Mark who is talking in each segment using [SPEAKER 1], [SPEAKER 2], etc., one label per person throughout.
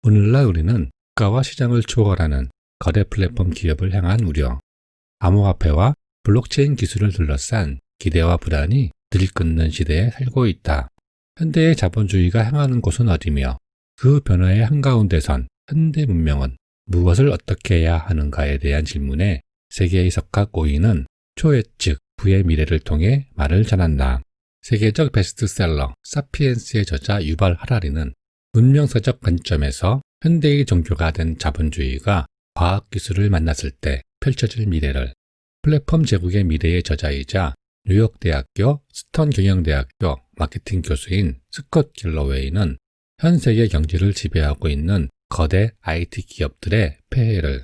[SPEAKER 1] 오늘날 우리는 국가와 시장을 초월하는 거대 플랫폼 기업을 향한 우려, 암호화폐와 블록체인 기술을 둘러싼 기대와 불안이 들끓는 시대에 살고 있다. 현대의 자본주의가 향하는 곳은 어디며 그 변화의 한가운데선 현대 문명은 무엇을 어떻게 해야 하는가에 대한 질문에 세계의 석학 5인은 초예측 부의 미래를 통해 말을 전한다. 세계적 베스트셀러 사피엔스의 저자 유발 하라리는 문명사적 관점에서 현대의 종교가 된 자본주의가 과학기술을 만났을 때 펼쳐질 미래를, 플랫폼 제국의 미래의 저자이자 뉴욕대학교 스턴 경영대학교 마케팅 교수인 스콧 갤러웨이는 현 세계 경제를 지배하고 있는 거대 IT 기업들의 폐해를,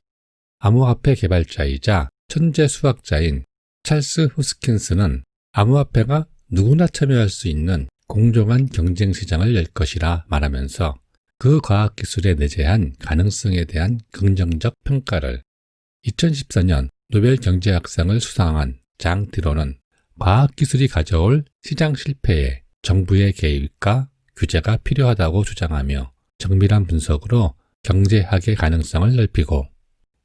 [SPEAKER 1] 암호화폐 개발자이자 천재 수학자인 찰스 후스킨스는 암호화폐가 누구나 참여할 수 있는 공정한 경쟁 시장을 열 것이라 말하면서 그 과학기술에 내재한 가능성에 대한 긍정적 평가를, 2014년 노벨 경제학상을 수상한 장 디론은 과학기술이 가져올 시장 실패에 정부의 개입과 규제가 필요하다고 주장하며 정밀한 분석으로 경제학의 가능성을 넓히고,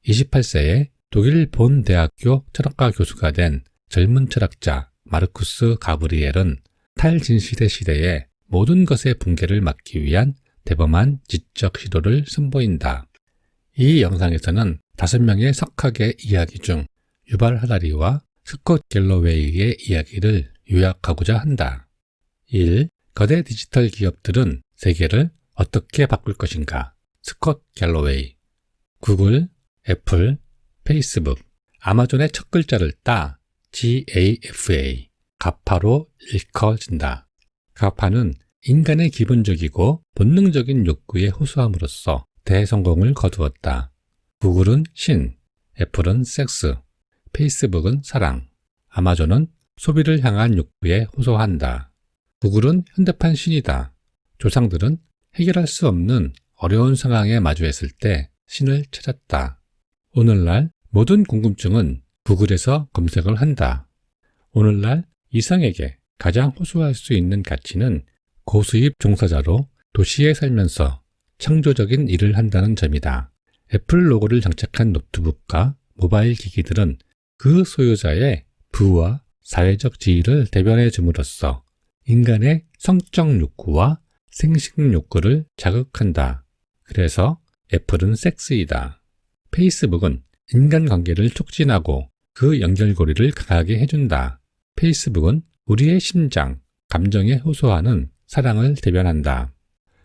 [SPEAKER 1] 28세에 독일 본 대학교 철학과 교수가 된 젊은 철학자 마르쿠스 가브리엘은 탈진실의 시대에 모든 것의 붕괴를 막기 위한 대범한 지적 시도를 선보인다. 이 영상에서는 5명의 석학의 이야기 중 유발 하라리와 스콧 갤러웨이의 이야기를 요약하고자 한다. 1. 거대 디지털 기업들은 세계를 어떻게 바꿀 것인가? 스콧 갤러웨이. 구글, 애플, 페이스북, 아마존의 첫 글자를 따 GAFA, 가파로 일컬어진다. 가파는 인간의 기본적이고 본능적인 욕구에 호소함으로써 대성공을 거두었다. 구글은 신, 애플은 섹스, 페이스북은 사랑, 아마존은 소비를 향한 욕구에 호소한다. 구글은 현대판 신이다. 조상들은 해결할 수 없는 어려운 상황에 마주했을 때 신을 찾았다. 오늘날 모든 궁금증은 구글에서 검색을 한다. 오늘날 이성에게 가장 호소할 수 있는 가치는 고수입 종사자로 도시에 살면서 창조적인 일을 한다는 점이다. 애플 로고를 장착한 노트북과 모바일 기기들은 그 소유자의 부와 사회적 지위를 대변해 줌으로써 인간의 성적 욕구와 생식 욕구를 자극한다. 그래서 애플은 섹스이다. 페이스북은 인간관계를 촉진하고 그 연결고리를 강하게 해준다. 페이스북은 우리의 심장, 감정에 호소하는 사랑을 대변한다.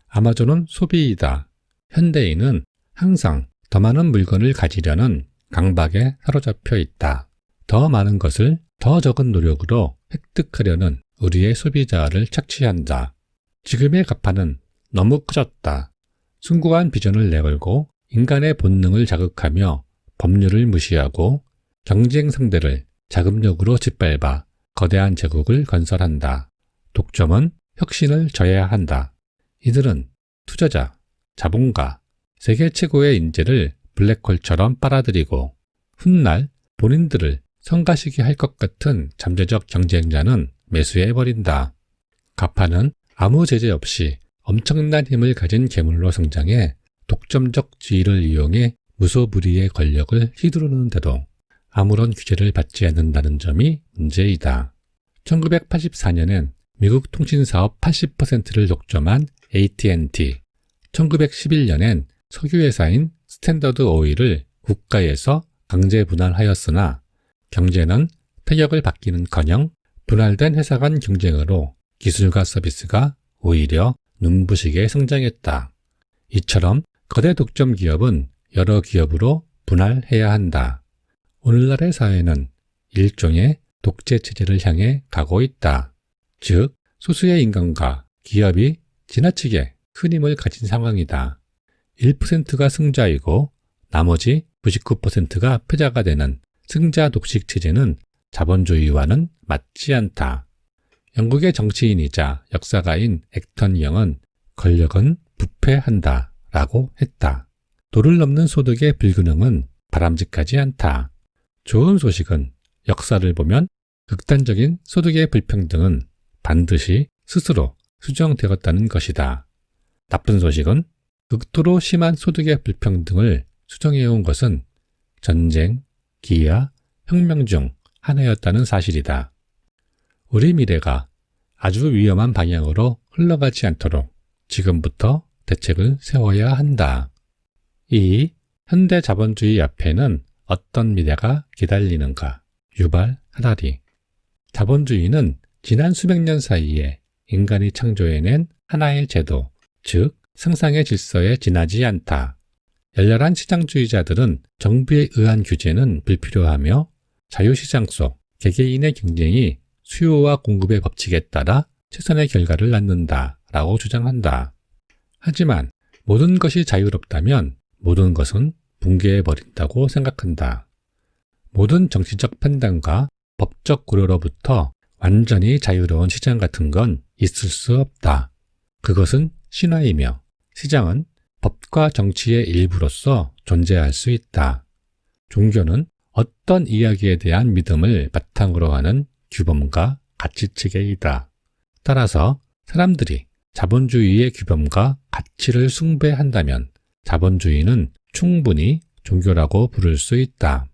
[SPEAKER 1] 아마존은 소비이다. 현대인은 항상 더 많은 물건을 가지려는 강박에 사로잡혀 있다. 더 많은 것을 더 적은 노력으로 획득하려는 우리의 소비자를 착취한다. 지금의 가파는 너무 커졌다. 숭고한 비전을 내걸고 인간의 본능을 자극하며 법률을 무시하고 경쟁 상대를 자금력으로 짓밟아 거대한 제국을 건설한다. 독점은 혁신을 져야 한다. 이들은 투자자, 자본가, 세계 최고의 인재를 블랙홀처럼 빨아들이고 훗날 본인들을 성가시게 할 것 같은 잠재적 경쟁자는 매수해버린다. 가파는 아무 제재 없이 엄청난 힘을 가진 괴물로 성장해 독점적 지위를 이용해 무소불위의 권력을 휘두르는데도 아무런 규제를 받지 않는다는 점이 문제이다. 1984년엔 미국 통신사업 80%를 독점한 AT&T, 1911년엔 석유회사인 스탠더드 오일을 국가에서 강제 분할하였으나 경제는 타격을 받기는커녕 분할된 회사 간 경쟁으로 기술과 서비스가 오히려 눈부시게 성장했다. 이처럼 거대 독점 기업은 여러 기업으로 분할해야 한다. 오늘날의 사회는 일종의 독재 체제를 향해 가고 있다. 즉, 소수의 인간과 기업이 지나치게 큰 힘을 가진 상황이다. 1%가 승자이고 나머지 99%가 패자가 되는 승자 독식 체제는 자본주의와는 맞지 않다. 영국의 정치인이자 역사가인 액턴 영은 권력은 부패한다 라고 했다. 도를 넘는 소득의 불균형은 바람직하지 않다. 좋은 소식은 역사를 보면 극단적인 소득의 불평등은 반드시 스스로 수정되었다는 것이다. 나쁜 소식은 극도로 심한 소득의 불평등을 수정해온 것은 전쟁, 기아, 혁명 중 하나였다는 사실이다. 우리 미래가 아주 위험한 방향으로 흘러가지 않도록 지금부터 대책을 세워야 한다. 이 현대 자본주의 앞에는 어떤 미래가 기다리는가? 유발 하라리. 자본주의는 지난 수백 년 사이에 인간이 창조해낸 하나의 제도, 즉 생산의 질서에 지나지 않다. 열렬한 시장주의자들은 정부에 의한 규제는 불필요하며 자유시장 속 개개인의 경쟁이 수요와 공급의 법칙에 따라 최선의 결과를 낳는다 라고 주장한다. 하지만 모든 것이 자유롭다면 모든 것은 붕괴해버린다고 생각한다. 모든 정치적 판단과 법적 고려로부터 완전히 자유로운 시장 같은 건 있을 수 없다. 그것은 신화이며 시장은 법과 정치의 일부로서 존재할 수 있다. 종교는 어떤 이야기에 대한 믿음을 바탕으로 하는 규범과 가치체계이다. 따라서 사람들이 자본주의의 규범과 가치를 숭배한다면 자본주의는 충분히 종교라고 부를 수 있다.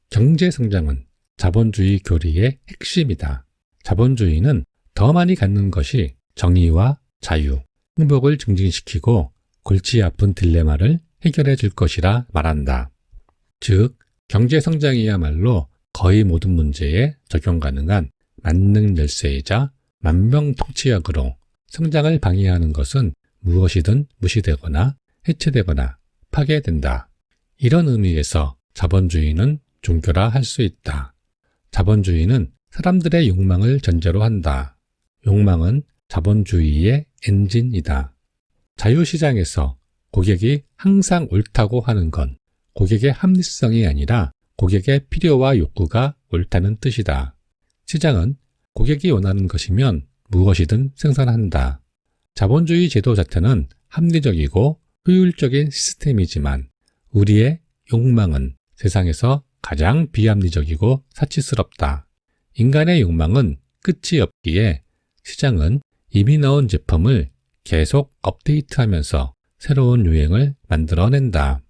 [SPEAKER 1] 경제성장은 자본주의 교리의 핵심이다. 자본주의는 더 많이 갖는 것이 정의와 자유, 행복을 증진시키고 골치 아픈 딜레마를 해결해 줄 것이라 말한다. 즉, 경제성장이야말로 거의 모든 문제에 적용 가능한 만능 열쇠이자 만병통치약으로 성장을 방해하는 것은 무엇이든 무시되거나 해체되거나 파괴된다. 이런 의미에서 자본주의는 종교라 할 수 있다. 자본주의는 사람들의 욕망을 전제로 한다. 욕망은 자본주의의 엔진이다. 자유시장에서 고객이 항상 옳다고 하는 건 고객의 합리성이 아니라 고객의 필요와 욕구가 옳다는 뜻이다. 시장은 고객이 원하는 것이면 무엇이든 생산한다. 자본주의 제도 자체는 합리적이고 효율적인 시스템이지만 우리의 욕망은 세상에서 가장 비합리적이고 사치스럽다. 인간의 욕망은 끝이 없기에 시장은 이미 나온 제품을 계속 업데이트하면서 새로운 유행을 만들어낸다.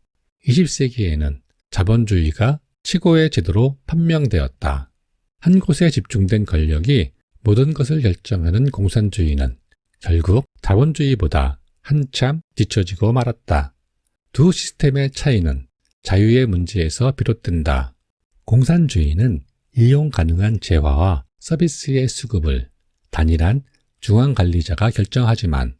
[SPEAKER 1] 20세기에는 자본주의가 최고의 제도로 판명되었다. 한 곳에 집중된 권력이 모든 것을 결정하는 공산주의는 결국 자본주의보다 한참 뒤처지고 말았다. 두 시스템의 차이는 자유의 문제에서 비롯된다. 공산주의는 이용 가능한 재화와 서비스의 수급을 단일한 중앙관리자가 결정하지만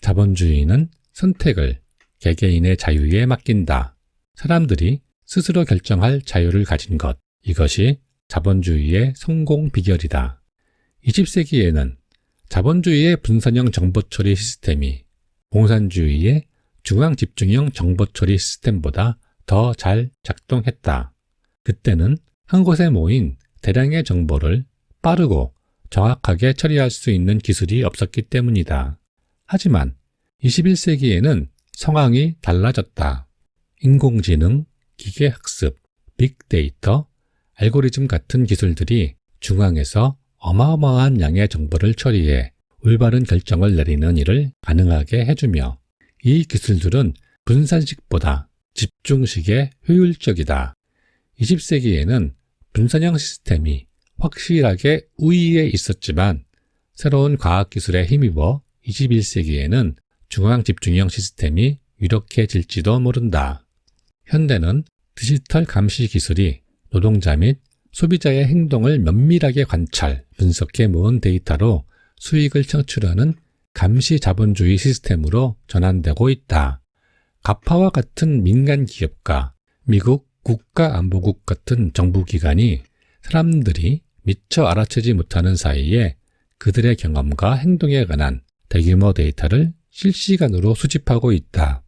[SPEAKER 1] 자본주의는 선택을 개개인의 자유에 맡긴다. 사람들이 스스로 결정할 자유를 가진 것, 이것이 자본주의의 성공 비결이다. 20세기에는 자본주의의 분산형 정보처리 시스템이 공산주의의 중앙집중형 정보처리 시스템보다 더 잘 작동했다. 그때는 한 곳에 모인 대량의 정보를 빠르고 정확하게 처리할 수 있는 기술이 없었기 때문이다. 하지만 21세기에는 상황이 달라졌다. 인공지능, 기계학습, 빅데이터, 알고리즘 같은 기술들이 중앙에서 어마어마한 양의 정보를 처리해 올바른 결정을 내리는 일을 가능하게 해주며 이 기술들은 분산식보다 집중식에 효율적이다. 20세기에는 분산형 시스템이 확실하게 우위에 있었지만 새로운 과학기술에 힘입어 21세기에는 중앙집중형 시스템이 유력해질지도 모른다. 현대는 디지털 감시 기술이 노동자 및 소비자의 행동을 면밀하게 관찰, 분석해 모은 데이터로 수익을 창출하는 감시 자본주의 시스템으로 전환되고 있다. 가파와 같은 민간 기업과 미국 국가안보국 같은 정부기관이 사람들이 미처 알아채지 못하는 사이에 그들의 경험과 행동에 관한 대규모 데이터를 실시간으로 수집하고 있다.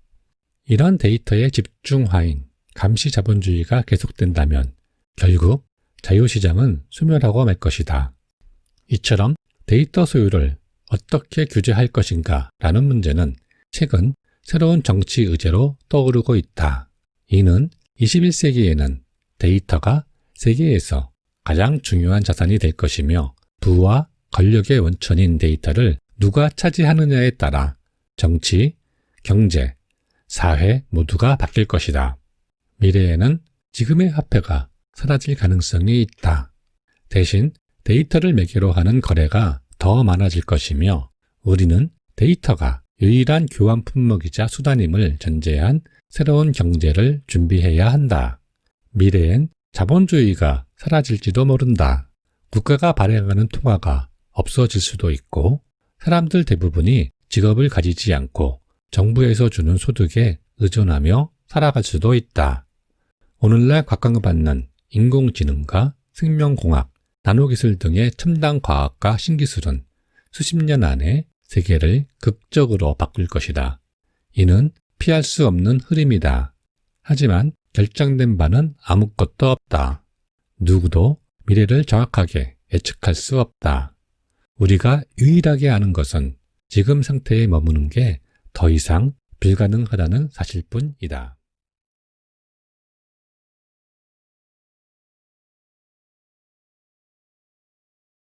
[SPEAKER 1] 이런 데이터의 집중화인 감시 자본주의가 계속된다면 결국 자유시장은 소멸하고 말 것이다. 이처럼 데이터 소유를 어떻게 규제할 것인가 라는 문제는 최근 새로운 정치 의제로 떠오르고 있다. 이는 21세기에는 데이터가 세계에서 가장 중요한 자산이 될 것이며 부와 권력의 원천인 데이터를 누가 차지하느냐에 따라 정치, 경제, 사회 모두가 바뀔 것이다. 미래에는 지금의 화폐가 사라질 가능성이 있다. 대신 데이터를 매개로 하는 거래가 더 많아질 것이며 우리는 데이터가 유일한 교환 품목이자 수단임을 전제한 새로운 경제를 준비해야 한다. 미래엔 자본주의가 사라질지도 모른다. 국가가 발행하는 통화가 없어질 수도 있고 사람들 대부분이 직업을 가지지 않고 정부에서 주는 소득에 의존하며 살아갈 수도 있다. 오늘날 각광받는 인공지능과 생명공학, 나노기술 등의 첨단 과학과 신기술은 수십 년 안에 세계를 극적으로 바꿀 것이다. 이는 피할 수 없는 흐름이다. 하지만 결정된 바는 아무것도 없다. 누구도 미래를 정확하게 예측할 수 없다. 우리가 유일하게 아는 것은 지금 상태에 머무는 게 더 이상 불가능하다는 사실뿐이다.